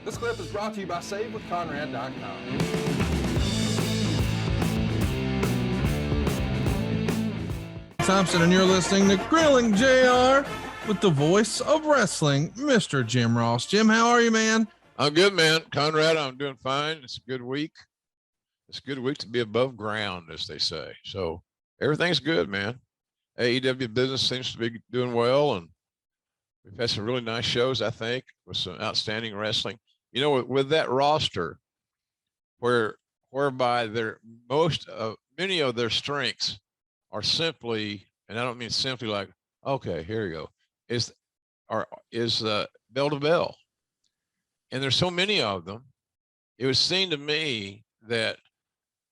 This clip is brought to you by SaveWithConrad.com. Thompson, and you're listening to Grilling JR with the voice of wrestling, Mr. Jim Ross. Jim, how are you, man? I'm good, man. Conrad, I'm doing fine. It's a good week. It's a good week to be above ground, as they say. So everything's good, man. AEW business seems to be doing well, and we've had some really nice shows, I think, with some outstanding wrestling. You know, with that roster, whereby many of their strengths are simply, and I don't mean simply like, okay, here you go, is bell to bell, and there's so many of them. It would seem to me that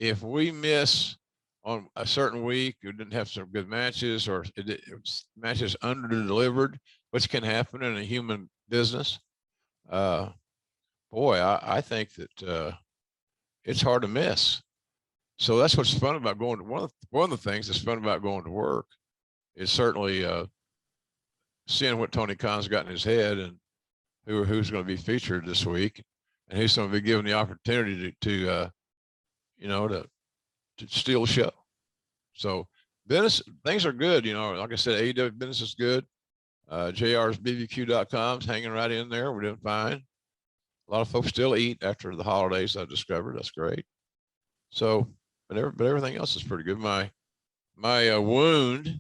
if we miss on a certain week, we didn't have some good matches, or matches under delivered, which can happen in a human business. Boy, I think that it's hard to miss. So that's what's fun about going to one of the things that's fun about going to work is certainly seeing what Tony Khan's got in his head and who's going to be featured this week, and who's going to be given the opportunity to steal the show. So business things are good. You know, like I said, AEW business is good. JR's BBQ.com's hanging right in there. We're doing fine. A lot of folks still eat after the holidays, I've discovered. That's great. So, but everything else is pretty good. My wound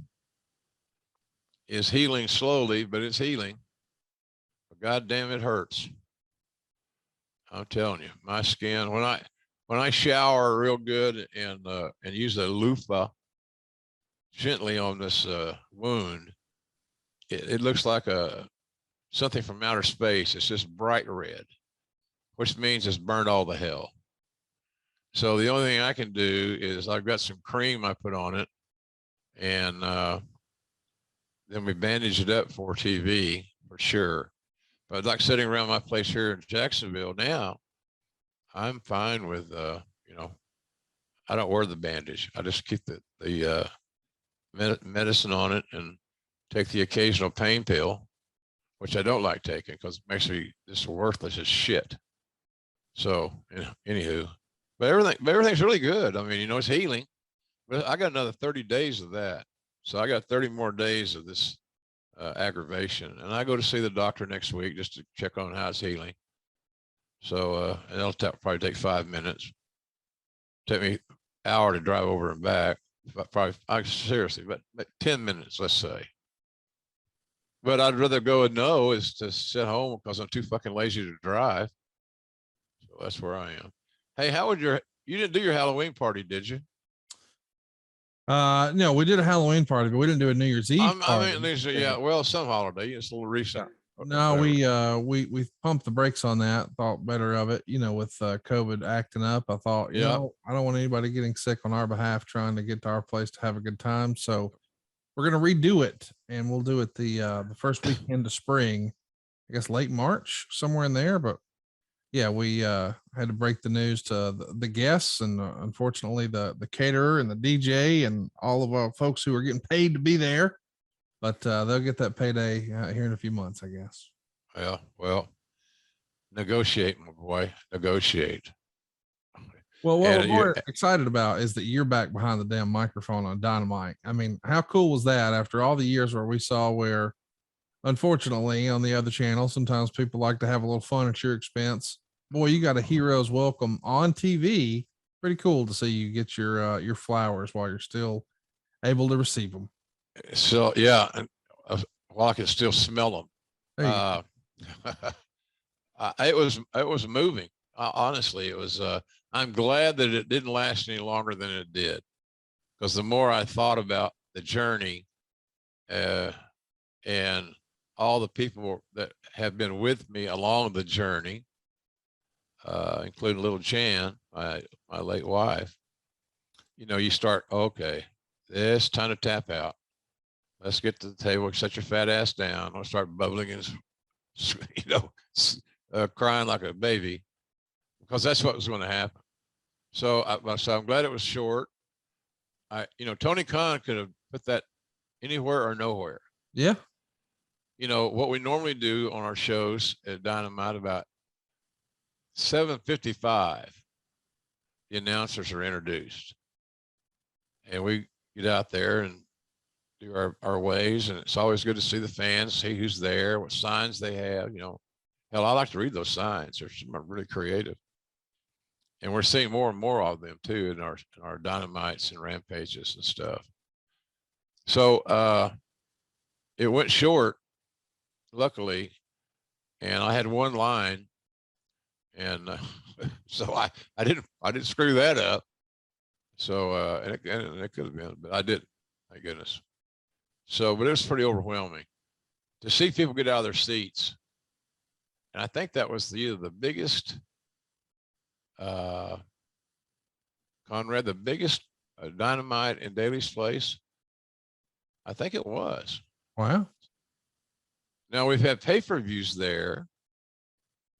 is healing slowly, but it's healing. But God damn, it hurts. I'm telling you, my skin, when I shower real good and use a loofah gently on this wound, it looks like something from outer space. It's just bright red, which means it's burned all the hell. So the only thing I can do is I've got some cream I put on it, and then we bandage it up for TV for sure. But like sitting around my place here in Jacksonville now, I'm fine with I don't wear the bandage. I just keep the medicine on it and take the occasional pain pill, which I don't like taking because it makes me just worthless as shit. So, anywho, but everything's really good. I mean, it's healing, but I got another 30 days of that. So I got 30 more days of this aggravation, and I go to see the doctor next week just to check on how it's healing. So, and it'll probably take 5 minutes. Take me an hour to drive over and back. Seriously, but 10 minutes, let's say. But I'd rather go and know is to sit home because I'm too fucking lazy to drive. So that's where I am. Hey, you didn't do your Halloween party, did you? No, we did a Halloween party, but we didn't do a New Year's Eve party. I mean, yeah, well, some holiday. It's a little recent. No, we pumped the brakes on that. Thought better of it, with COVID acting up. I thought, I don't want anybody getting sick on our behalf trying to get to our place to have a good time. So we're gonna redo it, and we'll do it the first weekend of spring. I guess late March, somewhere in there. But yeah, we had to break the news to the guests, and unfortunately the caterer and the DJ and all of our folks who are getting paid to be there. But they'll get that payday here in a few months, I guess. Yeah, well, negotiate, my boy, negotiate. Well, what we're excited about is that you're back behind the damn microphone on Dynamite. I mean, how cool was that after all the years where we saw where, unfortunately, on the other channel, sometimes people like to have a little fun at your expense. Boy, you got a hero's welcome on TV. Pretty cool to see you get your flowers while you're still able to receive them. So yeah, while I can still smell them. It was moving. Honestly, it was. I'm glad that it didn't last any longer than it did, because the more I thought about the journey, and all the people that have been with me along the journey, including little Jan, my late wife, you start, okay, it's time to tap out. Let's get to the table, set your fat ass down. I'll start bubbling and, crying like a baby, because that's what was going to happen. So I'm glad it was short. Tony Khan could have put that anywhere or nowhere. Yeah. What we normally do on our shows at Dynamite about 7:55, the announcers are introduced. And we get out there and do our ways. And it's always good to see the fans, see who's there, what signs they have, you know. Hell, I like to read those signs. They're some really creative. And we're seeing more and more of them too in our dynamites and rampages and stuff. So it went short, luckily, and I had one line, and so I didn't screw that up. So and it could have been, but I didn't. Thank goodness. So, but it was pretty overwhelming to see people get out of their seats, and I think that was either the biggest, Conrad, the biggest dynamite in Daly's Place. I think it was. Wow. Now we've had pay-per-views there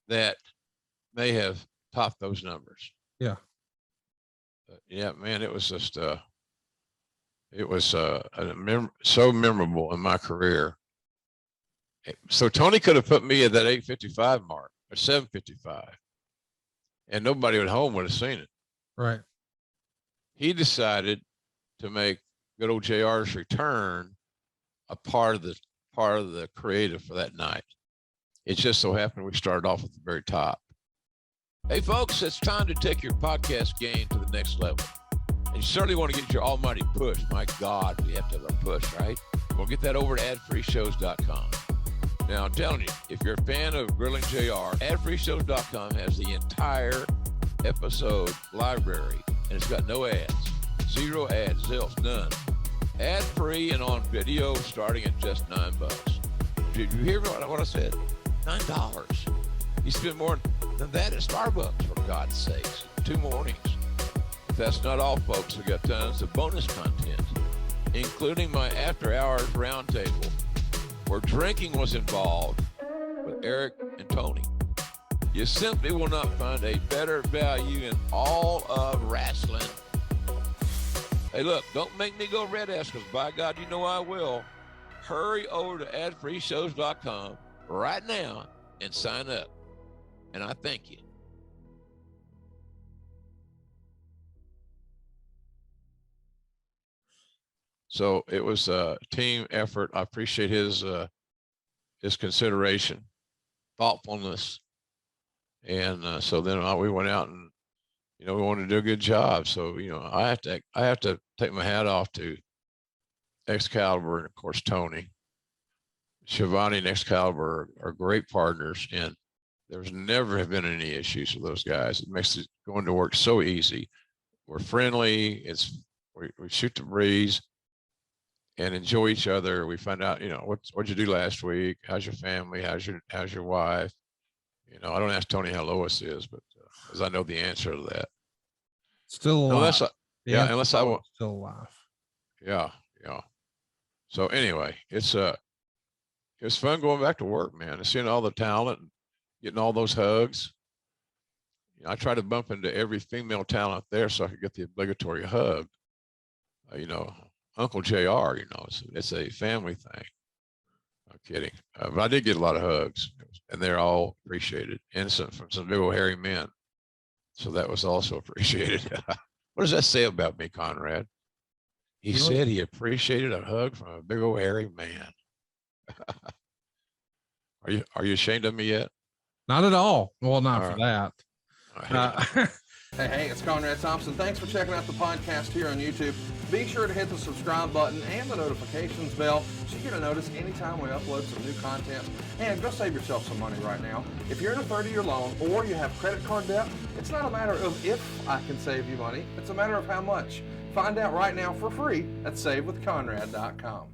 that may have topped those numbers. Yeah. Yeah, man, it was just it was so memorable in my career. So Tony could have put me at that 8:55 mark or 7:55, and nobody at home would have seen it. Right. He decided to make good old JR's return a part of the creative for that night. It just so happened we started off at the very top. Hey folks, it's time to take your podcast game to the next level. And you certainly want to get your almighty push. My God, we have to have a push, right? We'll get that over to adfreeshows.com. Now I'm telling you, if you're a fan of Grilling JR, adfreeshows.com has the entire episode library, and it's got no ads, 0 ads, zilch, none. Ad-free and on video starting at just $9. Did you hear what I said? $9. You spend more than that at Starbucks, for God's sakes. 2 mornings. But that's not all, folks. We got tons of bonus content, including my after-hours roundtable, where drinking was involved with Eric and Tony. You simply will not find a better value in all of wrestling. Hey, look, don't make me go red ass, because by God, you know I will. Hurry over to adfreeshows.com right now and sign up. And I thank you. So it was a team effort. I appreciate his consideration, thoughtfulness. And so then we went out and, you know, we wanted to do a good job. So, you know, I have to take my hat off to Excalibur and of course, Tony. Shivani and Excalibur are great partners, and there's never have been any issues with those guys. It makes it going to work so easy. We're friendly. We shoot the breeze and enjoy each other. We find out, you know, what'd you do last week? How's your family? How's your wife? You know, I don't ask Tony how Lois is, but because I know the answer to that. Still alive. Unless I want. Still alive. Yeah. So anyway, it was fun going back to work, man, and seeing all the talent and getting all those hugs. You know, I try to bump into every female talent there so I could get the obligatory hug. You know, Uncle JR, you know, it's a family thing. I'm kidding. But I did get a lot of hugs, and they're all appreciated. And from some big old hairy men. So that was also appreciated. What does that say about me, Conrad? He said he appreciated a hug from a big old hairy man. Are you ashamed of me yet? Not at all. Well, not all for right. that. Hey, it's Conrad Thompson. Thanks for checking out the podcast here on YouTube. Be sure to hit the subscribe button and the notifications bell so you get a notice anytime we upload some new content. And go save yourself some money right now. If you're in a 30-year loan or you have credit card debt, it's not a matter of if I can save you money. It's a matter of how much. Find out right now for free at SaveWithConrad.com.